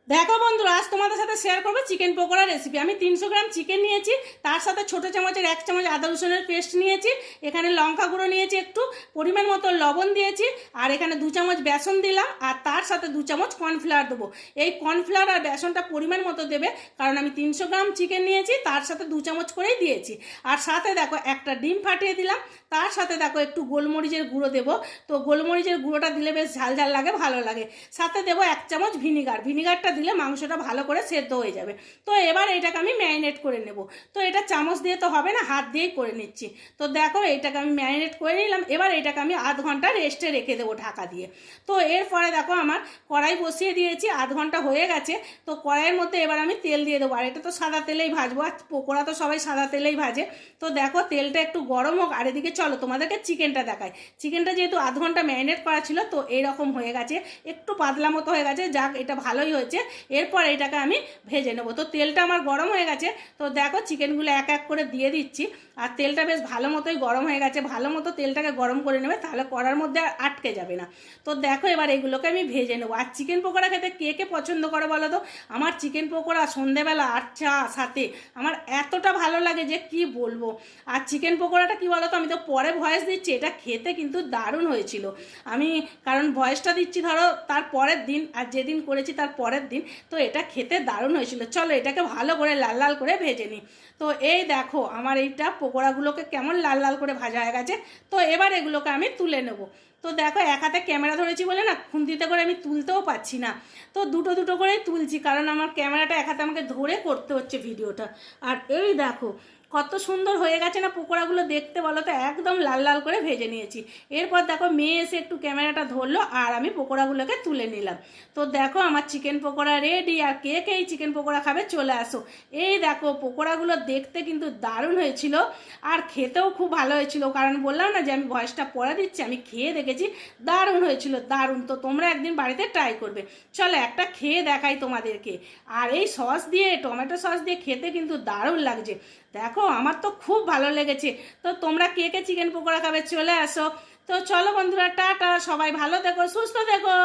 দেখো বন্ধুরা, আজ তোমাদের সাথে শেয়ার করবো চিকেন পকোড়া রেসিপি। আমি 300 গ্রাম চিকেন নিয়েছি, তার সাথে ছোটো চামচের 1 চামচ আদা রসুনের পেস্ট নিয়েছি, এখানে লঙ্কা গুঁড়ো নিয়েছি, একটু পরিমাণ মতো লবণ দিয়েছি, আর এখানে 2 চামচ বেসন দিলাম, আর তার সাথে 2 চামচ কর্নফ্লাওয়ার দেবো। এই কর্নফ্লাওয়ার আর বেসনটা পরিমাণ মতো দেবে, কারণ আমি 300 গ্রাম চিকেন নিয়েছি, তার সাথে 2 চামচ করেই দিয়েছি। আর সাথে দেখো একটা ডিম ফাটিয়ে দিলাম, তার সাথে দেখো একটু গোলমরিচের গুঁড়ো দেবো। তো গোলমরিচের গুঁড়োটা দিলে বেশ ঝাল ঝাল লাগে, ভালো লাগে। সাথে দেবো 1 চামচ ভিনিগারটা দিলে মাংসটা ভালো করে সেদ্ধ হয়ে যাবে। তো এবার এটাকে আমি ম্যারিনেট করে নেব। তো এটা চামচ দিয়ে তো হবে না, হাত দিয়েই করে নিচ্ছি। তো দেখো এইটাকে আমি ম্যারিনেট করে নিলাম। এবার এটাকে আমি আধ ঘন্টা রেস্টে রেখে দেবো ঢাকা দিয়ে। তো এরপরে দেখো আমার কড়াই বসিয়ে দিয়েছি, আধ ঘন্টা হয়ে গেছে। তো কড়াইয়ের মধ্যে এবার আমি তেল দিয়ে দেবো, আর এটা তো সাদা তেলেই ভাজবো, আর পকোড়া তো সবাই সাদা তেলেই ভাজে। তো দেখো তেলটা একটু গরম হোক, আর এদিকে চলো তোমাদেরকে চিকেনটা দেখাই। চিকেনটা যেহেতু আধ ঘন্টা ম্যারিনেট করা ছিল, তো এইরকম হয়ে গেছে, একটু পাতলা মতো হয়ে গেছে। যাক, এটা ভালোই হয়েছে। এরপর এটাকে আমি ভেজে নেবো। তো তেলটা আমার গরম হয়ে গেছে। তো দেখো চিকেনগুলো এক এক করে দিয়ে দিচ্ছি, আর তেলটা বেশ ভালো মতোই গরম হয়ে গেছে। ভালো মতো তেলটাকে গরম করে নেবে, তাহলে কড়ার মধ্যে আর আটকে যাবে না। তো দেখো এবার এগুলোকে আমি ভেজে নেবো। আর চিকেন পকোড়া খেতে কে কে পছন্দ করে বলো তো? আমার চিকেন পকোড়া সন্ধেবেলা আর চা সাথে আমার এতটা ভালো লাগে যে কি বলবো। আর চিকেন পকোড়াটা কি বলো তো, আমি তো পরে ভয়েস দিচ্ছি, এটা খেতে কিন্তু দারুণ হয়েছিল। আমি কারণ ভয়েসটা দিচ্ছি ধরো তার পরের দিন, আর যেদিন করেছি তার পরের দিন। তো এটা খেতে দারুণ হয়েছিল। চলো এটাকে ভালো করে লাল লাল করে ভেজে নিই। তো এই দেখো আমার এইটা পকোড়াগুলোকে কেমন লাল লাল করে ভাজা হয়ে গেছে। তো এবার এগুলোকে আমি তুলে নেব। তো দেখো এক হাতে ক্যামেরা ধরেছি বলে না, খুন্তিতে করে আমি তুলতেও পারছি না। তো দুটো দুটো করেই তুলছি, কারণ আমার ক্যামেরাটা এক হাতে আমাকে ধরে করতে হচ্ছে ভিডিওটা। আর এই দেখো কত সুন্দর হয়ে গেছে না পকোড়াগুলো দেখতে, বলো তো? একদম লাল লাল করে ভেজে নিয়েছি। এরপর দেখো মেয়ে এসে একটু ক্যামেরাটা ধরলো, আর আমি পকোড়াগুলোকে তুলে নিলাম। তো দেখো আমার চিকেন পকোড়া রেডি। আর কে কে এই চিকেন পকোড়া খাবে চলে আসো। এই দেখো পকোড়াগুলো দেখতে কিন্তু দারুণ হয়েছিল, আর খেতেও খুব ভালো হয়েছিল। কারণ বললাম না যে আমি ভয়েসটা পরে দিচ্ছি, আমি খেয়ে দেখেছি, দারুণ হয়েছিল, দারুণ। তো তোমরা একদিন বাড়িতে ট্রাই করবে। চলো একটা খেয়ে দেখাই তোমাদেরকে। আর এই সস দিয়ে, টমেটো সস দিয়ে খেতে কিন্তু দারুণ লাগছে। দেখো আমার তো খুব ভালো লেগেছে। তো তোমরা কে কে চিকেন পকোড়া খাবে চলে আসো। তো চলো বন্ধুরা, টাটা, সবাই ভালো থেকো, সুস্থ থেকো।